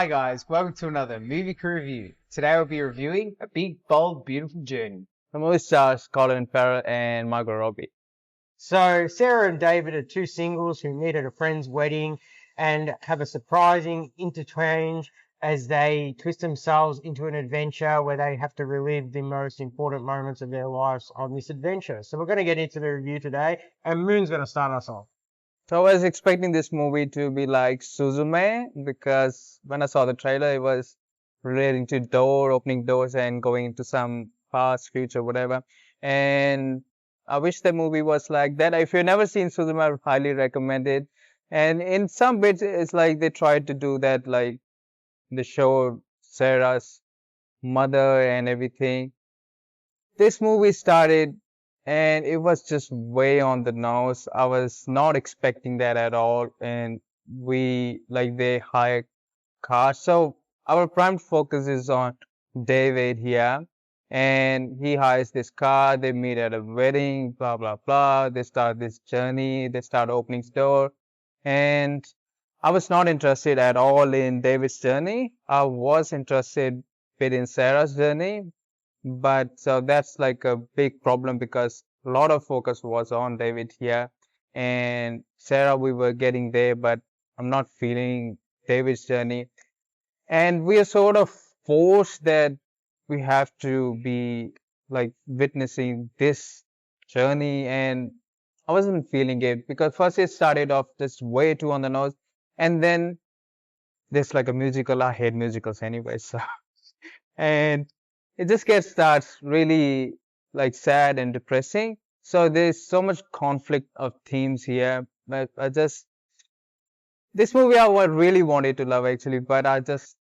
Hi guys, welcome to another movie crew review. Today we'll be reviewing A Big Bolf Beautiful Journey. The movie stars Colin, Farrell, and Margot Robbie. So Sarah and David are two singles who meet at a friend's wedding and have a surprising interchange as they twist themselves into an adventure where they have to relive the most important moments of their lives on this adventure. So we're going to get into the review today, and Moon's going to start us off. So I was expecting this movie to be like Suzume because when I saw the trailer, it was relating to opening doors and going into some past, future, whatever. And I wish the movie was like that. If you've never seen Suzume, I would highly recommend it. And in some bits, it's like they tried to do that, like they showed Sarah's mother and everything. This movie started and it was just way on the nose. I was not expecting that at all. And they hire cars. So our prime focus is on David here. And he hires this car. They meet at a wedding, blah, blah, blah. They start this journey. They start opening store. And I was not interested at all in David's journey. I was interested bit in Sarah's journey, but so that's like a big problem because a lot of focus was on David here and Sarah. We were getting there, but I'm not feeling David's journey. And we are sort of forced that we have to be like witnessing this journey. And I wasn't feeling it because first it started off just way too on the nose. And then there's like a musical. I hate musicals anyway. So, and it just gets starts really like sad and depressing. So there's so much conflict of themes here. But this movie I really wanted to love actually, but I just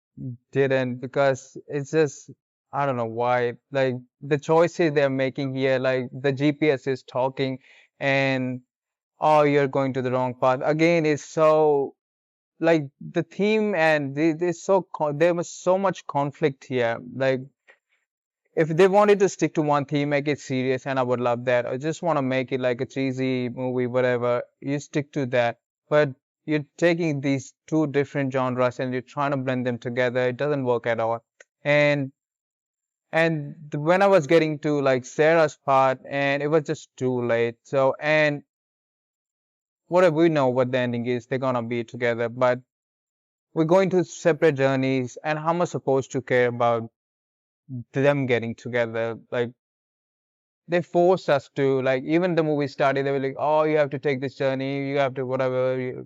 didn't because it's just, I don't know why. Like the choices they're making here, like the GPS is talking and oh, you're going to the wrong path. Again, it's so like the theme and there was so much conflict here. Like if they wanted to stick to one theme, make it serious, and I would love that. I just want to make it like a cheesy movie, whatever. You stick to that. But you're taking these two different genres and you're trying to blend them together. It doesn't work at all. And when I was getting to like Sarah's part, and it was just too late. So and whatever we know what the ending is, they're gonna be together. But we're going to separate journeys, and how am I supposed to care about them getting together? Like they forced us to, like even the movie started, they were like, oh, you have to take this journey, you have to whatever, you're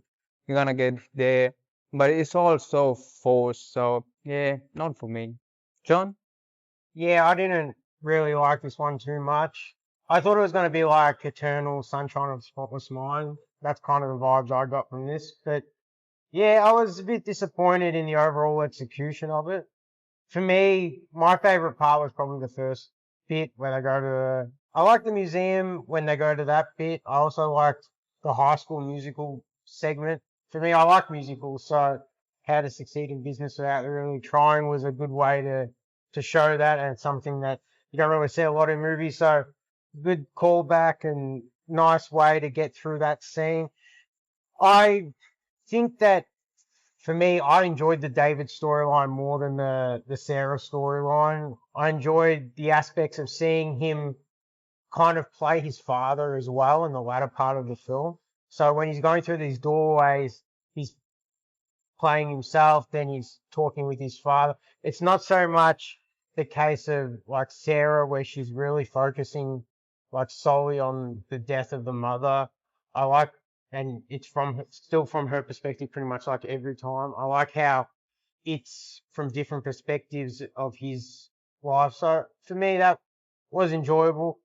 gonna get there. But it's all so forced. So yeah, not for me. John? Yeah, I didn't really like this one too much. I thought it was going to be like Eternal Sunshine of the Spotless Mind. That's kind of the vibes I got from this. But yeah, I was a bit disappointed in the overall execution of it. For me, my favorite part was probably the first bit where they go to I like the museum when they go to that bit. I also liked the high school musical segment. For me, I like musicals, so how to succeed in business without really trying was a good way to show that, and it's something that you don't really see a lot in movies. So good callback and nice way to get through that scene. I think that for me, I enjoyed the David storyline more than the Sarah storyline. I enjoyed the aspects of seeing him kind of play his father as well in the latter part of the film. So when he's going through these doorways, he's playing himself, then he's talking with his father. It's not so much the case of like Sarah where she's really focusing like solely on the death of the mother. I like, and it's still from her perspective pretty much like every time. I like how it's from different perspectives of his life. So for me, that was enjoyable.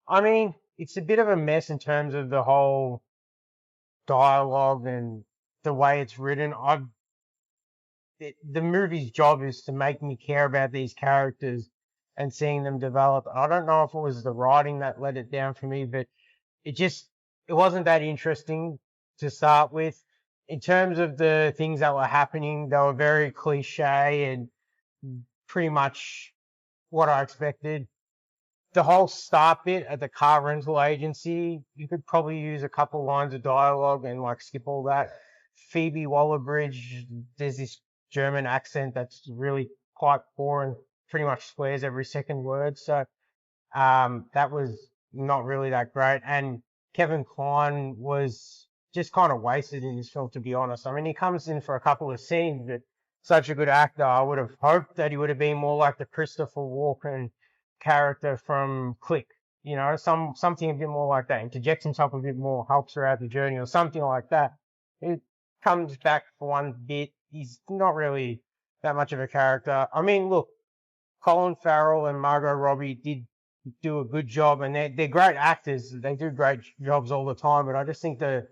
I mean, it's a bit of a mess in terms of the whole dialogue and the way it's written. The movie's job is to make me care about these characters and seeing them develop. I don't know if it was the writing that let it down for me, but it just it wasn't that interesting to start with. In terms of the things that were happening, they were very cliche and pretty much what I expected. The whole start bit at the car rental agency, you could probably use a couple lines of dialogue and like skip all that. Phoebe Waller-Bridge, there's this German accent that's really quite poor and pretty much swears every second word. So that was not really that great. And Kevin Kline was just kind of wasted in this film, to be honest. I mean, he comes in for a couple of scenes, but such a good actor. I would have hoped that he would have been more like the Christopher Walken character from Click. You know, something a bit more like that. Interjects himself a bit more, helps her out the journey, or something like that. He comes back for one bit. He's not really that much of a character. I mean, look, Colin Farrell and Margot Robbie did do a good job, and they're great actors. They do great jobs all the time, but I just think the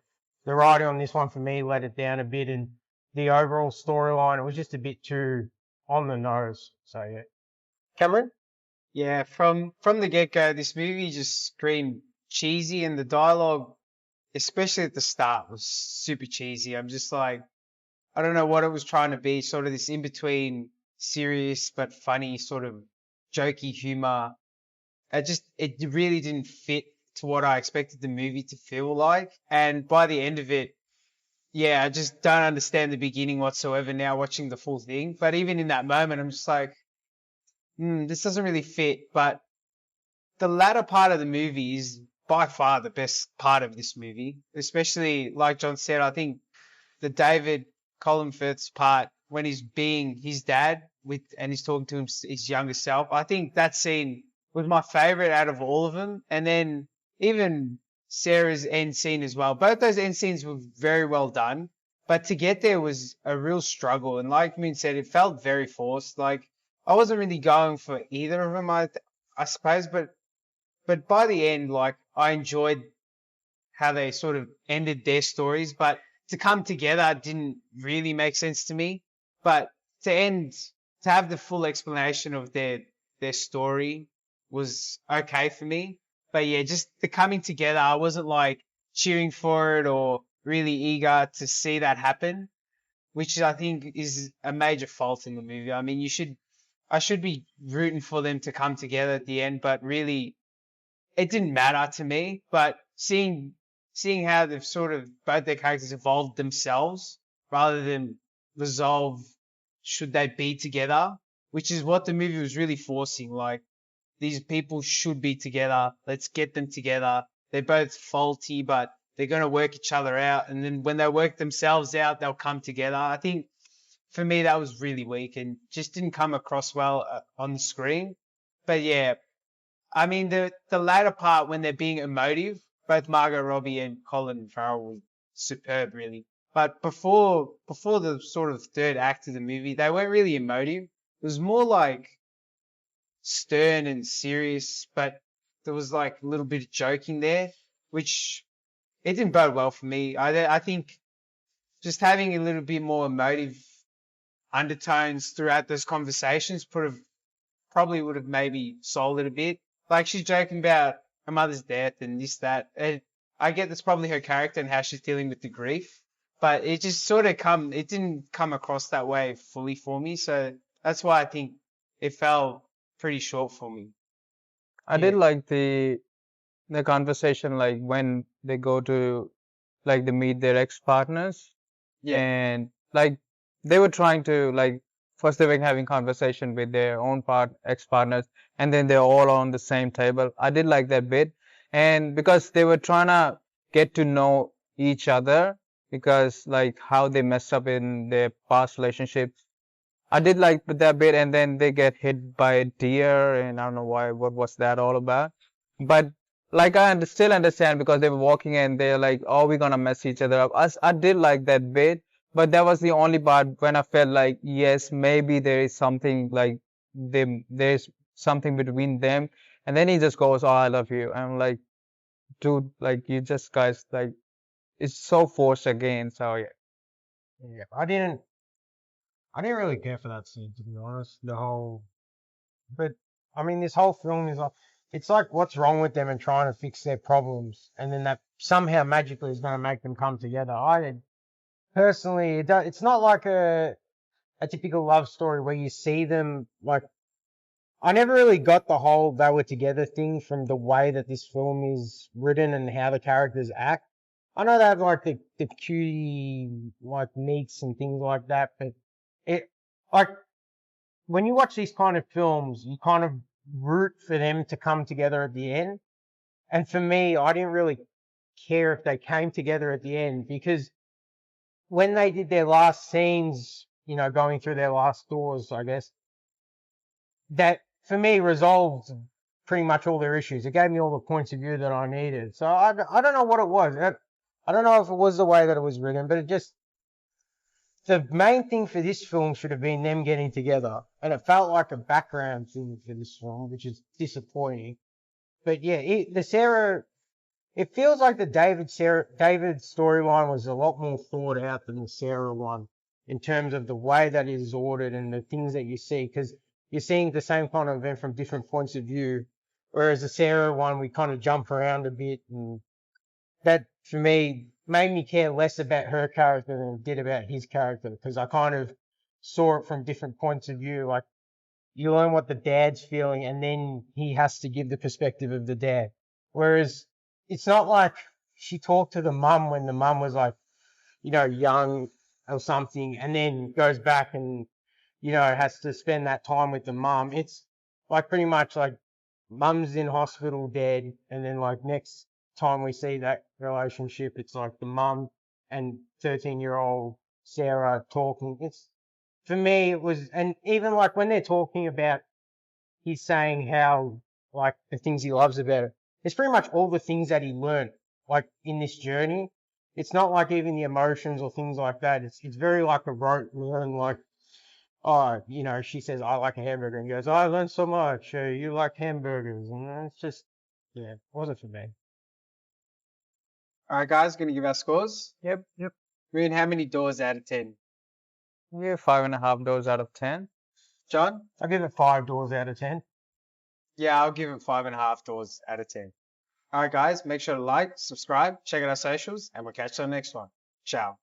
writing on this one for me let it down a bit, and the overall storyline, it was just a bit too on the nose. So yeah. Cameron? Yeah, from the get-go, this movie just screamed cheesy, and the dialogue, especially at the start, was super cheesy. I'm just like, I don't know what it was trying to be, sort of this in-between serious but funny sort of jokey humor. It really didn't fit to what I expected the movie to feel like. And by the end of it, yeah, I just don't understand the beginning whatsoever now watching the full thing. But even in that moment, I'm just like, this doesn't really fit. But the latter part of the movie is by far the best part of this movie, especially like John said, I think the David Colin Firth's part when he's being his dad and he's talking to his younger self. I think that scene was my favorite out of all of them. And then even Sarah's end scene as well. Both those end scenes were very well done, but to get there was a real struggle. And like Moon said, it felt very forced. Like I wasn't really going for either of them, I suppose, but by the end, like I enjoyed how they sort of ended their stories, but to come together didn't really make sense to me. But to have the full explanation of their story was okay for me. But yeah, just the coming together, I wasn't like cheering for it or really eager to see that happen, which I think is a major fault in the movie. I mean, I should be rooting for them to come together at the end, but really it didn't matter to me. But seeing how they've sort of both their characters evolved themselves rather than resolve should they be together, which is what the movie was really forcing. Like, these people should be together. Let's get them together. They're both faulty, but they're going to work each other out. And then when they work themselves out, they'll come together. I think for me, that was really weak and just didn't come across well on the screen. But yeah, I mean, the latter part when they're being emotive, both Margot Robbie and Colin Farrell were superb, really. But before the sort of third act of the movie, they weren't really emotive. It was more like stern and serious, but there was like a little bit of joking there, which it didn't bode well for me. I think just having a little bit more emotive undertones throughout those conversations probably would have maybe sold it a bit. Like she's joking about her mother's death and this, that. And I get that's probably her character and how she's dealing with the grief, but it just it didn't come across that way fully for me. So that's why I think it fell pretty short for me. I did like the conversation, like when they go to like they meet their ex-partners, and like they were trying to like first they were having conversation with their own ex-partners, and then they're all on the same table. I did like that bit, and because they were trying to get to know each other, because like how they messed up in their past relationships. I did like that bit, and then they get hit by a deer, and I don't know why. What was that all about? But like still understand because they were walking and they're like, "Oh, we're gonna mess each other up." I did like that bit, but that was the only part when I felt like, yes, maybe there is something like there's something between them, and then he just goes, "Oh, I love you." I'm like, dude, like you just guys like it's so forced again. So yeah. Yeah, I didn't really care for that scene, to be honest. But I mean, this whole film is like, it's like what's wrong with them and trying to fix their problems, and then that somehow magically is going to make them come together. I personally, it's not like a typical love story where you see them like. I never really got the whole they were together thing from the way that this film is written and how the characters act. I know they have like the cutie like meets and things like that, but like when you watch these kind of films, you kind of root for them to come together at the end. And for me, I didn't really care if they came together at the end because when they did their last scenes, you know, going through their last doors, I guess, that for me resolved pretty much all their issues. It gave me all the points of view that I needed. So I don't know what it was. I don't know if it was the way that it was written, but it just, the main thing for this film should have been them getting together. And it felt like a background thing for this film, which is disappointing. But yeah, it feels like the David storyline was a lot more thought out than the Sarah one in terms of the way that it is ordered and the things that you see, because you're seeing the same kind of event from different points of view. Whereas the Sarah one, we kind of jump around a bit, and that for me made me care less about her character than it did about his character, because I kind of saw it from different points of view. Like, you learn what the dad's feeling, and then he has to give the perspective of the dad. Whereas it's not like she talked to the mum when the mum was like, you know, young or something, and then goes back and, you know, has to spend that time with the mum. It's like pretty much like mum's in hospital dead, and then like next time we see that relationship, it's like the mum and 13-year-old Sarah talking. It's, for me, it was, and even like when they're talking about, he's saying how, like, the things he loves about it, it's pretty much all the things that he learned, like, in this journey. It's not like even the emotions or things like that. It's very like a rote learn, like, oh, you know, she says, I like a hamburger, and he goes, oh, I learned so much, you like hamburgers, and it's just, yeah, it wasn't for me. All right, guys, gonna give our scores. Yep. Moon, how many doors out of 10? Yeah, 5.5 doors out of 10. John? I give it 5 doors out of 10. Yeah, I'll give it 5.5 doors out of 10. All right, guys, make sure to like, subscribe, check out our socials, and we'll catch you on the next one. Ciao.